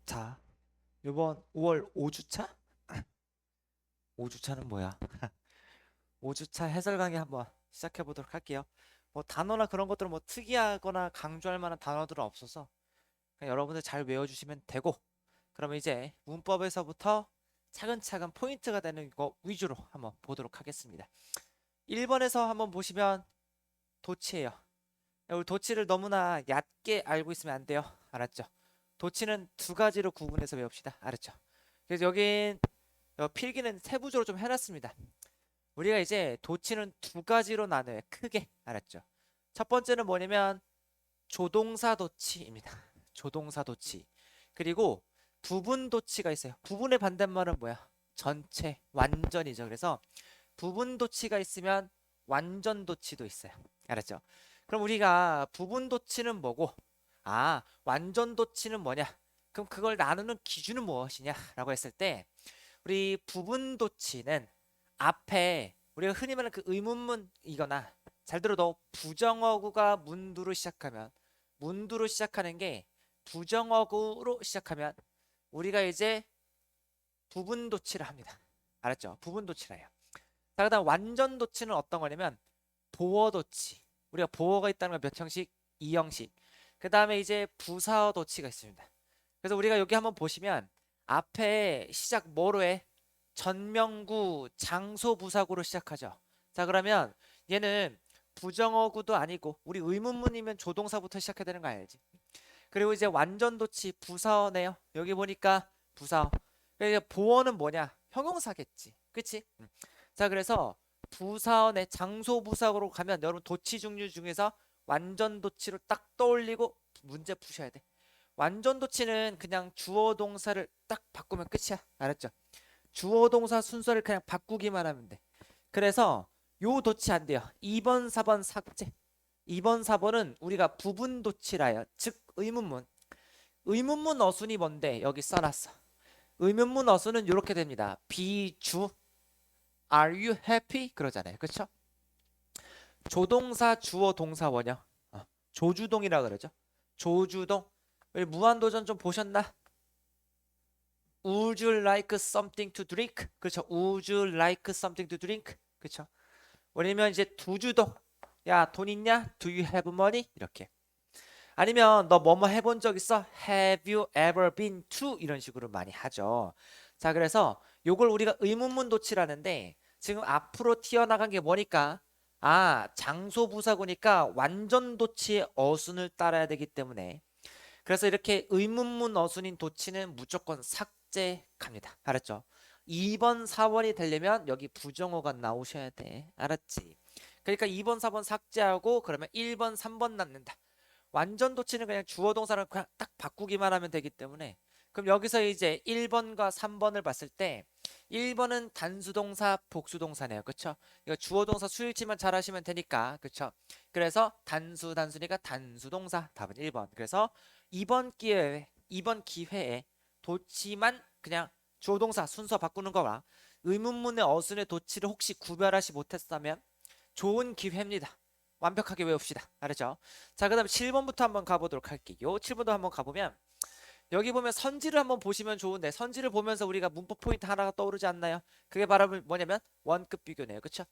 자, 이번 5월 5주차? 5주차는 뭐야? 5주차 해설 강의 한번 시작해 보도록 할게요. 뭐 단어나 그런 것들은 뭐 특이하거나 강조할 만한 단어들은 없어서 그냥 여러분들 잘 외워주시면 되고, 그러면 이제 문법에서부터 차근차근 포인트가 되는 거 위주로 한번 보도록 하겠습니다. 1번에서 한번 보시면 도치예요. 우리 도치를 너무나 얕게 알고 있으면 안 돼요. 알았죠? 도치는 두 가지로 구분해서 외웁시다. 알았죠? 그래서 여긴 필기는 세부적으로 좀 해놨습니다. 우리가 이제 도치는 두 가지로 나눠요. 크게. 알았죠? 첫 번째는 뭐냐면 조동사 도치입니다. 조동사 도치. 그리고 부분 도치가 있어요. 부분의 반대말은 뭐야? 전체, 완전이죠. 그래서 부분 도치가 있으면 완전 도치도 있어요. 알았죠? 그럼 우리가 부분 도치는 뭐고, 완전 도치는 뭐냐? 그럼 그걸 나누는 기준은 무엇이냐라고 했을 때, 우리 부분 도치는 앞에 우리가 흔히 말하는 그 의문문이거나, 잘 들어도 부정어구가 문두로 시작하는 게 부정어구로 시작하면 우리가 이제 부분 도치를 합니다. 알았죠? 부분 도치라 해요. 자, 그다음 완전 도치는 어떤 거냐면 보어 도치. 우리가 보어가 있다는 건 몇 형식? 2형식. 그 다음에 이제 부사어 도치가 있습니다. 그래서 우리가 여기 한번 보시면 앞에 시작 뭐로 해? 전명구, 장소 부사구로 시작하죠. 자, 그러면 얘는 부정어구도 아니고 우리 의문문이면 조동사부터 시작해야 되는 거 알지? 그리고 이제 완전 도치 부사어네요. 여기 보니까 부사어. 그러니까 보어는 뭐냐? 형용사겠지. 그치? 자, 그래서 부사어의 장소 부사구로 가면 여러분 도치 종류 중에서 완전 도치로 딱 떠올리고 문제 푸셔야 돼. 완전 도치는 그냥 주어 동사를 딱 바꾸면 끝이야. 알았죠? 주어 동사 순서를 그냥 바꾸기만 하면 돼. 그래서 요 도치 안 돼요. 2번, 4번 삭제. 2번, 4번은 우리가 부분 도치라요. 즉 의문문. 의문문 어순이 뭔데? 여기 써놨어. 의문문 어순은 이렇게 됩니다. 비주 Are you happy? 그러잖아요. 그렇죠? 조동사 주어 동사 원형. 조주동이라 그러죠. 조주동. 우리 무한도전 좀 보셨나? Would you like something to drink? 그렇죠. Would you like something to drink? 그렇죠. 아니면 이제 두주동. 야, 돈 있냐? Do you have money? 이렇게. 아니면 너 뭐뭐 해본 적 있어? Have you ever been to? 이런 식으로 많이 하죠. 자, 그래서 요걸 우리가 의문문 도치라는데 지금 앞으로 튀어나간 게 뭐니까? 장소 부사구니까 완전 도치의 어순을 따라야 되기 때문에, 그래서 이렇게 의문문 어순인 도치는 무조건 삭제갑니다. 알았죠? 2번, 4번이 되려면 여기 부정어가 나오셔야 돼. 알았지? 그러니까 2번, 4번 삭제하고 그러면 1번, 3번 남는다. 완전 도치는 그냥 주어 동사를 그냥 딱 바꾸기만 하면 되기 때문에, 그럼 여기서 이제 1번과 3번을 봤을 때 1번은 단수동사 복수동사네요. 그쵸? 이거 주어 동사 수일치만 잘 하시면 되니까. 그쵸? 그래서 단수니까 단수동사. 답은 1번. 그래서 이번 기회에 도치만 그냥 주어 동사 순서 바꾸는 거라 의문문의 어순의 도치를 혹시 구별하지 못했다면 좋은 기회입니다. 완벽하게 외웁시다. 알았죠? 자, 그 다음에 7번부터 한번 가보도록 할게요. 7번도 한번 가보면 여기 보면 선지를 한번 보시면 좋은데, 선지를 보면서 우리가 문법 포인트 하나가 떠오르지 않나요? 그게 바로 뭐냐면 원급 비교네요. 그쵸?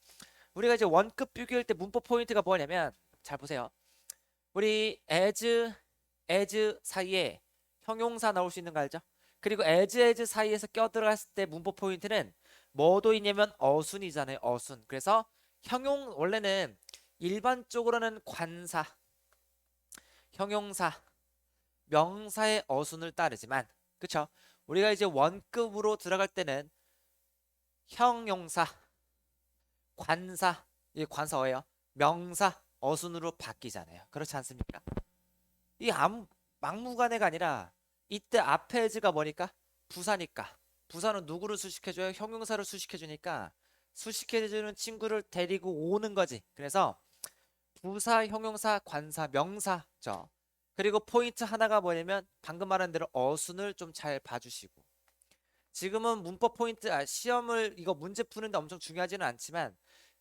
우리가 이제 원급 비교할 때 문법 포인트가 뭐냐면, 잘 보세요. 우리 as 사이에 형용사 나올 수 있는 거 알죠? 그리고 as 사이에서 껴들어갔을 때 문법 포인트는 뭐도 있냐면 어순이잖아요. 어순. 그래서 원래는 일반적으로는 관사, 형용사, 명사의 어순을 따르지만, 그쵸? 우리가 이제 원급으로 들어갈 때는 형용사, 관사, 이게 관사어예요. 명사, 어순으로 바뀌잖아요. 그렇지 않습니까? 이 막무가내가 아니라 이때 앞에 즈가 뭐니까? 부사니까. 부사는 누구를 수식해줘요? 형용사를 수식해주니까 수식해주는 친구를 데리고 오는 거지. 그래서 부사, 형용사, 관사, 명사죠. 그리고 포인트 하나가 뭐냐면 방금 말한 대로 어순을 좀 잘 봐주시고, 지금은 문법 포인트, 시험을 이거 문제 푸는데 엄청 중요하지는 않지만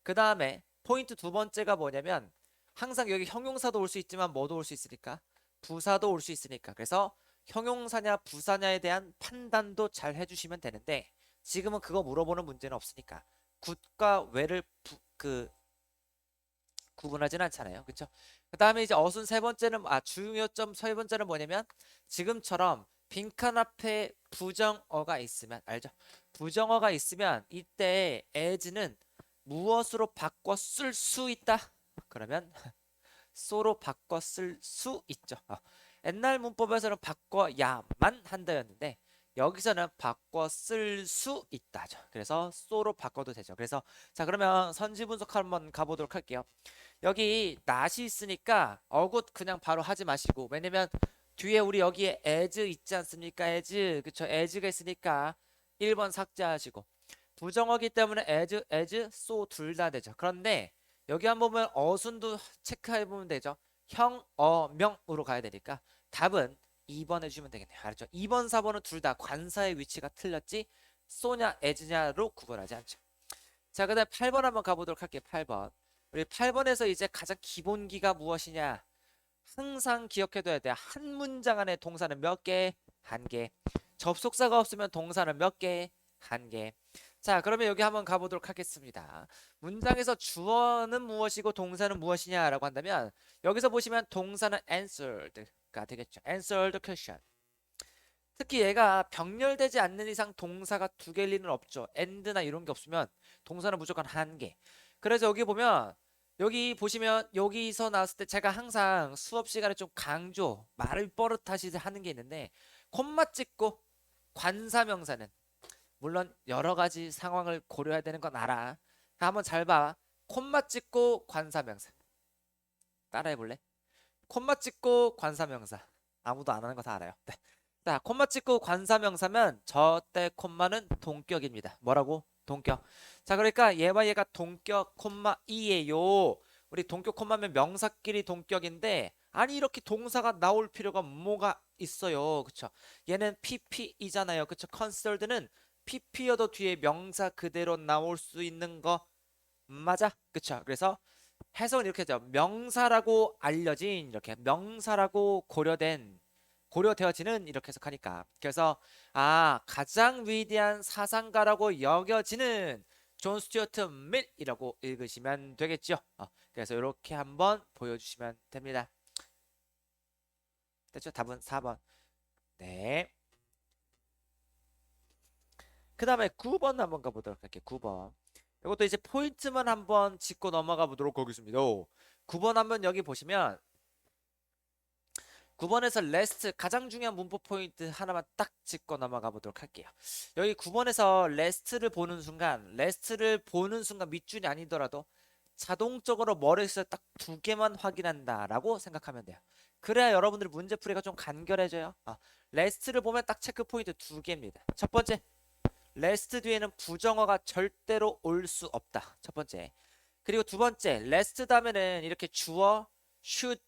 그 다음에 포인트 두 번째가 뭐냐면 항상 여기 형용사도 올 수 있지만 뭐도 올 수 있으니까? 부사도 올 수 있으니까. 그래서 형용사냐 부사냐에 대한 판단도 잘 해주시면 되는데 지금은 그거 물어보는 문제는 없으니까 굿과 왜를 구분하진 않잖아요. 그쵸? 그 다음에 이제 어순 세 번째는 중요점 세 번째는 뭐냐면 지금처럼 빈칸 앞에 부정어가 있으면 알죠? 부정어가 있으면 이때 as는 무엇으로 바꿔 쓸 수 있다? 그러면 so로 바꿔 쓸 수 있죠. 옛날 문법에서는 바꿔야만 한다였는데 여기서는 바꿔 쓸 수 있다죠. 그래서 so로 바꿔도 되죠. 그래서 자 그러면 선지 분석 한번 가보도록 할게요. 여기 not이 있으니까 어굿 그냥 바로 하지 마시고 왜냐면 뒤에 우리 여기에 as 있지 않습니까? as 그쵸? as가 있으니까 1번 삭제하시고 부정어기 때문에 as, so 둘 다 되죠. 그런데 여기 한번 보면 어순도 체크해 보면 되죠. 형, 명으로 가야 되니까 답은 2번 해주면 되겠네요. 알았죠? 2번, 4번은 둘 다 관사의 위치가 틀렸지 so냐, as냐로 구분하지 않죠. 자, 그 다음에 8번 한번 가보도록 할게요. 8번. 우리 8번에서 이제 가장 기본기가 무엇이냐? 항상 기억해둬야 돼요. 한 문장 안에 동사는 몇 개? 한 개. 접속사가 없으면 동사는 몇 개? 한 개. 자, 그러면 여기 한번 가보도록 하겠습니다. 문장에서 주어는 무엇이고 동사는 무엇이냐라고 한다면 여기서 보시면 동사는 answered가 되겠죠. answered question. 특히 얘가 병렬되지 않는 이상 동사가 두 개일 리는 없죠. and나 이런 게 없으면 동사는 무조건 한 개. 그래서 여기 보면 여기 보시면 여기서 나왔을 때 제가 항상 수업 시간에 좀 강조 말을 버릇하시 하는 게 있는데 콤마 찍고 관사명사는 물론 여러 가지 상황을 고려해야 되는 건 알아. 한번 잘 봐. 콤마 찍고 관사명사. 따라해 볼래? 콤마 찍고 관사명사. 아무도 안 하는 거 다 알아요. 네. 자, 콤마 찍고 관사명사면 저때 콤마는 동격입니다. 뭐라고? 동격. 자, 그러니까 얘와 얘가 동격 콤마이에요. 우리 동격 콤마면 명사끼리 동격인데 아니 이렇게 동사가 나올 필요가 뭐가 있어요. 그쵸? 얘는 PP이잖아요. 그쵸? 컨설드는 PP여도 뒤에 명사 그대로 나올 수 있는 거 맞아? 그쵸? 그래서 해석은 이렇게 하죠. 명사라고 알려진 이렇게 명사라고 고려되어지는 이렇게 해석하니까 그래서 가장 위대한 사상가라고 여겨지는 존 스튜어트 밀이라고 읽으시면 되겠죠. 그래서 이렇게 한번 보여주시면 됩니다. 됐죠? 답은 4번. 네. 그 다음에 9번 한번 가보도록 할게요. 9번. 이것도 이제 포인트만 한번 짚고 넘어가 보도록 하겠습니다. 9번 한번 여기 보시면 9번에서 레스트 가장 중요한 문법 포인트 하나만 딱 짚고 넘어가 보도록 할게요. 여기 9번에서 레스트를 보는 순간 밑줄이 아니더라도 자동적으로 머릿속에 딱 두 개만 확인한다라고 생각하면 돼요. 그래야 여러분들 문제풀이가 좀 간결해져요. 레스트를 보면 딱 체크 포인트 두 개입니다. 첫 번째, 레스트 뒤에는 부정어가 절대로 올 수 없다. 첫 번째. 그리고 두 번째, 레스트 다음에는 이렇게 주어, should,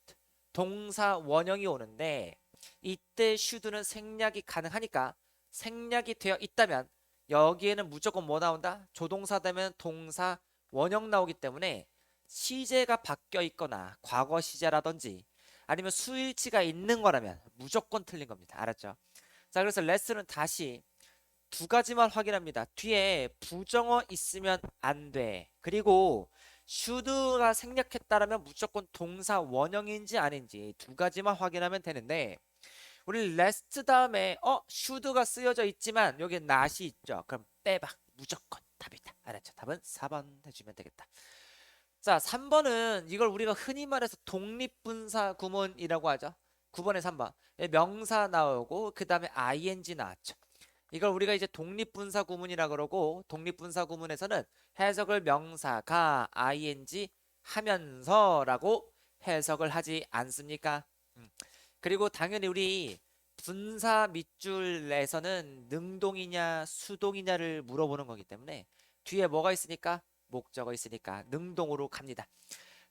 동사 원형이 오는데 이때 should는 생략이 가능하니까 생략이 되어 있다면 여기에는 무조건 뭐 나온다? 조동사 되면 동사 원형 나오기 때문에 시제가 바뀌어 있거나 과거 시제라든지 아니면 수일치가 있는 거라면 무조건 틀린 겁니다. 알았죠? 자, 그래서 레슨은 다시 두 가지만 확인합니다. 뒤에 부정어 있으면 안 돼. 그리고 should가 생략했다라면 무조건 동사 원형인지 아닌지 두 가지만 확인하면 되는데 우리 rest 다음에 should가 쓰여져 있지만 여기 not이 있죠. 그럼 빼봐. 무조건 답이다. 알았죠? 답은 4번 해주면 되겠다. 자, 3번은 이걸 우리가 흔히 말해서 독립분사 구문이라고 하죠. 9번에 3번. 명사 나오고 그 다음에 ing 나왔죠. 이걸 우리가 이제 독립분사 구문이라 그러고 독립분사 구문에서는 해석을 명사가 ing 하면서라고 해석을 하지 않습니까? 그리고 당연히 우리 분사 밑줄에서는 능동이냐 수동이냐를 물어보는 거기 때문에 뒤에 뭐가 있으니까 목적어 있으니까 능동으로 갑니다.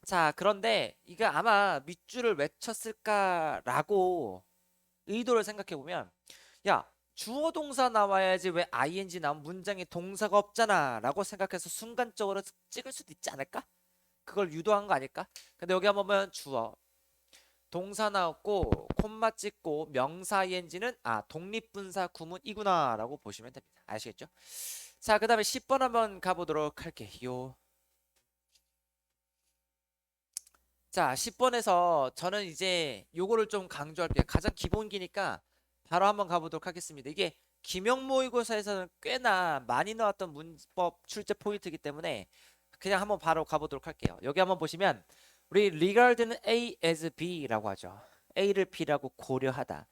자, 그런데 이거 아마 밑줄을 외쳤을까라고 의도를 생각해 보면 야 주어 동사 나와야지 왜 ing 나온 문장에 동사가 없잖아 라고 생각해서 순간적으로 찍을 수도 있지 않을까? 그걸 유도한 거 아닐까? 근데 여기 한번 보면 주어 동사 나왔고 콤마 찍고 명사 ing는 독립분사 구문이구나 라고 보시면 됩니다. 아시겠죠? 자, 그 다음에 10번 한번 가보도록 할게요. 자, 10번에서 저는 이제 요거를 좀 강조할게요. 가장 기본기니까 바로 한번 가보도록 하겠습니다. 이게 기명 모의고사에서는 꽤나 많이 나왔던 문법 출제 포인트이기 때문에 그냥 한번 바로 가보도록 할게요. 여기 한번 보시면 우리 regard는 A as B라고 하죠. A를 B라고 고려하다.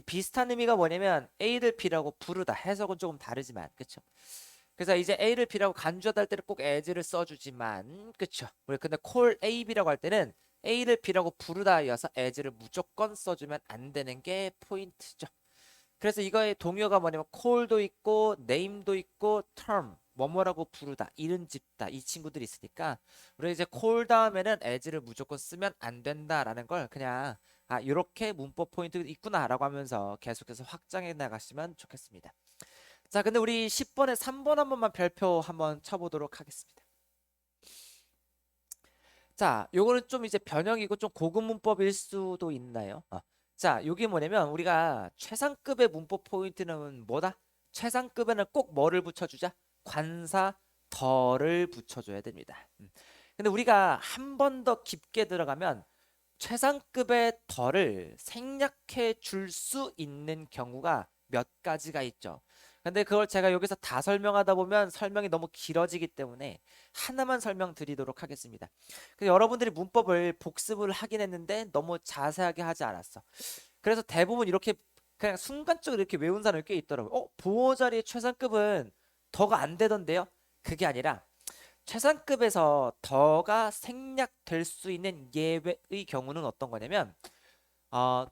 비슷한 의미가 뭐냐면 A를 B라고 부르다. 해석은 조금 다르지만 그쵸? 그래서 이제 A를 B라고 간주하다 할 때는 꼭 as를 써주지만 그쵸? 우리 근데 call A, B라고 할 때는 A를 B라고 부르다여서 as를 무조건 써주면 안 되는 게 포인트죠. 그래서 이거의 동요가 뭐냐면 call도 있고 name도 있고 term 뭐뭐라고 부르다 이름 짓다 이 친구들이 있으니까 우리 이제 call 다음에는 as를 무조건 쓰면 안 된다라는 걸 그냥 이렇게 문법 포인트 있구나라고 하면서 계속해서 확장해 나가시면 좋겠습니다. 자, 근데 우리 10번에 3번 한 번만 별표 한번 쳐보도록 하겠습니다. 자, 요거는 좀 이제 변형이고 좀 고급 문법일 수도 있나요? 자, 요게 뭐냐면 우리가 최상급의 문법 포인트는 뭐다? 최상급에는 꼭 뭐를 붙여주자? 관사 덜을 붙여줘야 됩니다. 근데 우리가 한 번 더 깊게 들어가면 최상급의 덜을 생략해 줄 수 있는 경우가 몇 가지가 있죠. 근데 그걸 제가 여기서 다 설명하다 보면 설명이 너무 길어지기 때문에 하나만 설명드리도록 하겠습니다. 여러분들이 문법을 복습을 하긴 했는데 너무 자세하게 하지 않았어. 그래서 대부분 이렇게 그냥 순간적으로 이렇게 외운 사람이 꽤 있더라고요. 보호 자리의 최상급은 더가 안 되던데요? 그게 아니라 최상급에서 더가 생략될 수 있는 예외의 경우는 어떤 거냐면 어,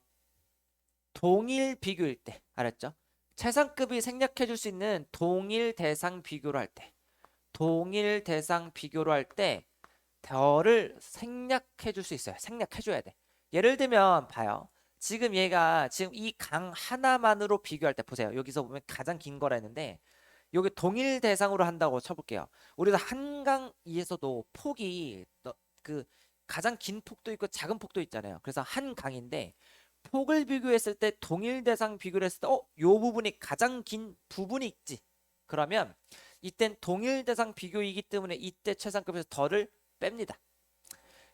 동일 비교일 때 알았죠? 최상급이 생략해 줄 수 있는 동일 대상 비교를 할 때 동일 대상 비교로 할 때 더를 생략해 줄 수 있어요. 생략해 줘야 돼. 예를 들면 봐요. 지금 얘가 지금 이 강 하나만으로 비교할 때 보세요. 여기서 보면 가장 긴 거라 했는데 여기 동일 대상으로 한다고 쳐볼게요. 우리가 한강에서도 폭이 그 가장 긴 폭도 있고 작은 폭도 있잖아요. 그래서 한 강인데 폭을 비교했을 때 동일 대상 비교를 했을 때 요 부분이 가장 긴 부분이 있지. 그러면 이땐 동일 대상 비교이기 때문에 이때 최상급에서 덜을 뺍니다.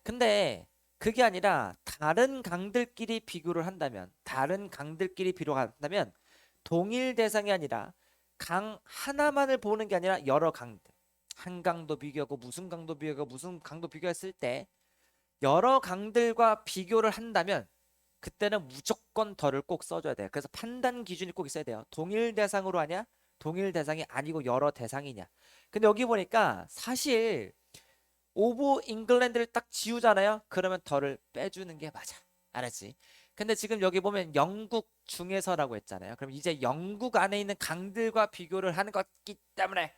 근데 그게 아니라 다른 강들끼리 비교를 한다면 동일 대상이 아니라 강 하나만을 보는 게 아니라 여러 강들 한 강도 비교하고 무슨 강도 비교하고 무슨 강도 비교했을 때 여러 강들과 비교를 한다면 그때는 무조건 덜을 꼭 써줘야 돼요. 그래서 판단 기준이 꼭 있어야 돼요. 동일 대상으로 하냐 동일 대상이 아니고 여러 대상이냐. 근데 여기 보니까 사실 오브 잉글랜드를 딱 지우잖아요. 그러면 덜을 빼주는 게 맞아. 알았지? 근데 지금 여기 보면 영국 중에서라고 했잖아요. 그럼 이제 영국 안에 있는 강들과 비교를 하는 것이기 때문에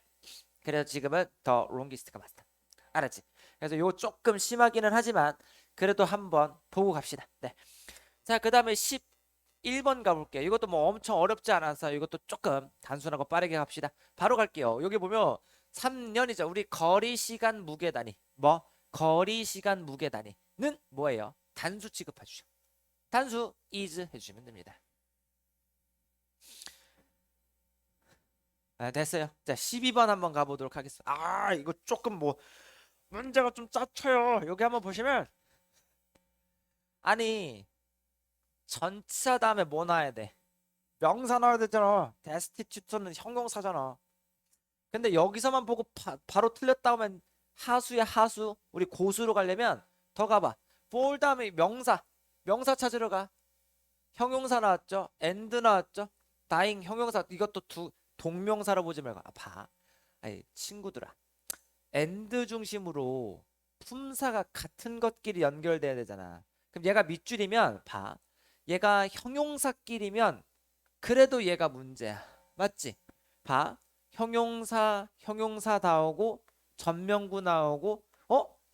그래서 지금은 더 롱기스트가 맞다. 알았지? 그래서 요 조금 심하기는 하지만 그래도 한번 보고 갑시다. 네. 자, 그 다음에 11번 가볼게요. 이것도 뭐 엄청 어렵지 않아서 이것도 조금 단순하고 빠르게 갑시다. 바로 갈게요. 여기 보면 3년이죠. 우리 거리 시간 무게 단위. 거리 시간 무게 단위는 뭐예요? 단수 취급해주죠. 단수 is 해주시면 됩니다. 됐어요. 자, 12번 한번 가보도록 하겠습니다. 이거 조금 뭐 문제가 좀 짜쳐요. 여기 한번 보시면 아니 전치사 다음에 뭐 나와야 돼? 명사 나와야 되잖아. 데스티튜트는 형용사잖아. 근데 여기서만 보고 바로 틀렸다 하면 하수야 하수. 우리 고수로 가려면 더 가봐. for 다음에 명사 찾으러 가. 형용사 나왔죠? and 나왔죠? dying 형용사. 이것도 동명사로 보지 말고 봐. 아니 친구들아, and 중심으로 품사가 같은 것끼리 연결돼야 되잖아. 그럼 얘가 밑줄이면 봐. 얘가 형용사끼리면 그래도 얘가 문제야. 맞지? 봐. 형용사 나오고 전명구 나오고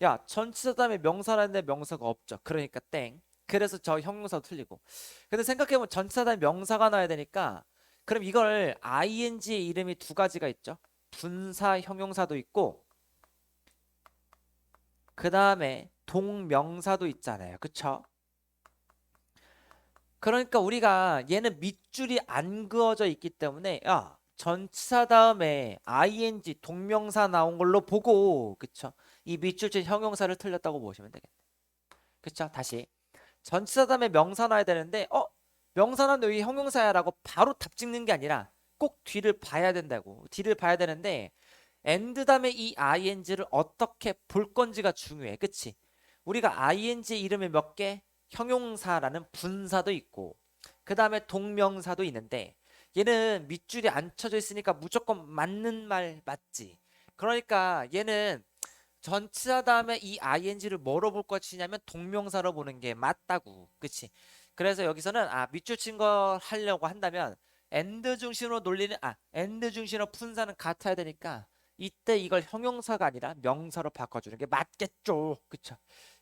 야 전치사 다음에 명사라는데 명사가 없죠. 그러니까 땡. 그래서 저 형용사도 틀리고. 근데 생각해보면 전치사 다음에 명사가 나와야 되니까 그럼 이걸 ing의 이름이 두 가지가 있죠. 분사 형용사도 있고 그 다음에 동명사도 있잖아요. 그쵸? 그러니까 우리가 얘는 밑줄이 안 그어져 있기 때문에 야 전치사 다음에 ing 동명사 나온 걸로 보고 그쵸? 이 밑줄째 형용사를 틀렸다고 보시면 되겠네. 그쵸? 다시 전치사 다음에 명사 나야 되는데 명사는 여기 형용사야라고 바로 답 찍는 게 아니라 꼭 뒤를 봐야 된다고. 뒤를 봐야 되는데 and 다음에 이 ing를 어떻게 볼 건지가 중요해. 그치? 우리가 ing 이름에 몇 개? 형용사라는 분사도 있고 그 다음에 동명사도 있는데 얘는 밑줄이 안 쳐져 있으니까 무조건 맞는 말 맞지. 그러니까 얘는 전치사 다음에 이 ing를 뭐로 볼 것이냐면 동명사로 보는 게 맞다고. 그치? 그래서 여기서는 밑줄 친 거 하려고 한다면 and 중심으로 놀리는 and 중심으로 분사는 같아야 되니까 이때 이걸 형용사가 아니라 명사로 바꿔주는 게 맞겠죠. 그쵸?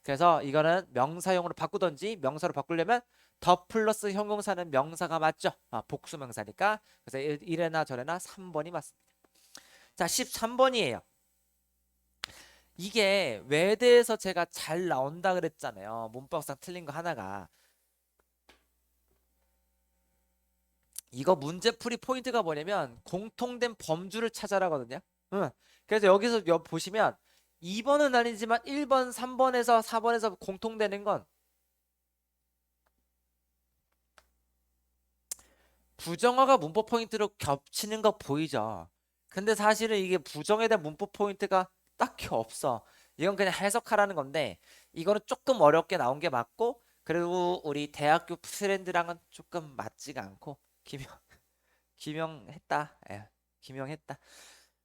그래서 이거는 명사형으로 바꾸던지 명사로 바꾸려면 더 플러스 형용사는 명사가 맞죠. 복수 명사니까. 그래서 이래나 저래나 3번이 맞습니다. 자, 13번이에요. 이게 외대에서 제가 잘 나온다 그랬잖아요. 문법상 틀린 거 하나가. 이거 문제풀이 포인트가 뭐냐면 공통된 범주를 찾아라거든요. 응. 그래서 여기서 보시면 2번은 아니지만 1번, 3번에서 4번에서 공통되는 건 부정어가 문법 포인트로 겹치는 거 보이죠? 근데 사실은 이게 부정에 대한 문법 포인트가 딱히 없어. 이건 그냥 해석하라는 건데 이거는 조금 어렵게 나온 게 맞고 그리고 우리 대학교 프렌드랑은 조금 맞지가 않고 기명했다. 기명했다.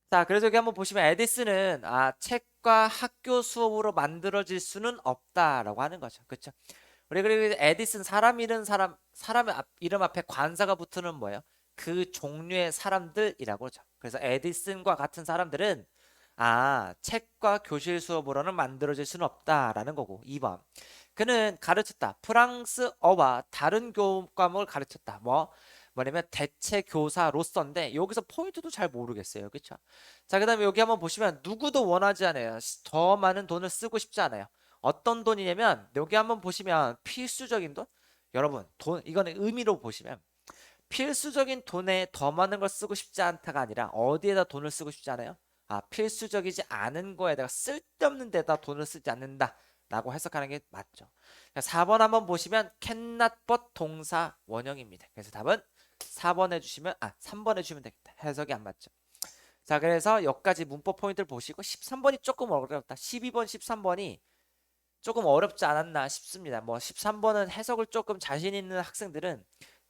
자, 그래서 여기 한번 보시면 에디슨은 책과 학교 수업으로 만들어질 수는 없다라고 하는 거죠. 그렇죠? 우리 그리고 에디슨 사람 이름 앞에 관사가 붙으면 뭐예요? 그 종류의 사람들이라고 하죠. 그래서 에디슨과 같은 사람들은 책과 교실 수업으로는 만들어질 수는 없다라는 거고 2번. 그는 가르쳤다. 프랑스어와 다른 교과목을 가르쳤다. 뭐냐면 대체 교사로서인데 여기서 포인트도 잘 모르겠어요. 그렇죠? 자, 그다음에 여기 한번 보시면 누구도 원하지 않아요. 더 많은 돈을 쓰고 싶지 않아요. 어떤 돈이냐면 여기 한번 보시면 필수적인 돈. 여러분, 돈 이거는 의미로 보시면 필수적인 돈에 더 많은 걸 쓰고 싶지 않다가 아니라 어디에다 돈을 쓰고 싶지 않아요? 필수적이지 않은 거에다가 쓸데없는 데다 돈을 쓰지 않는다. 라고 해석하는 게 맞죠. 4번 한번 보시면 cannot but 동사 원형입니다. 그래서 답은 4번 해주시면 3번 해주시면 되겠다. 해석이 안 맞죠. 자, 그래서 여기까지 문법 포인트를 보시고 13번이 조금 어렵다. 12번, 13번이 조금 어렵지 않았나 싶습니다. 13번은 해석을 조금 자신 있는 학생들은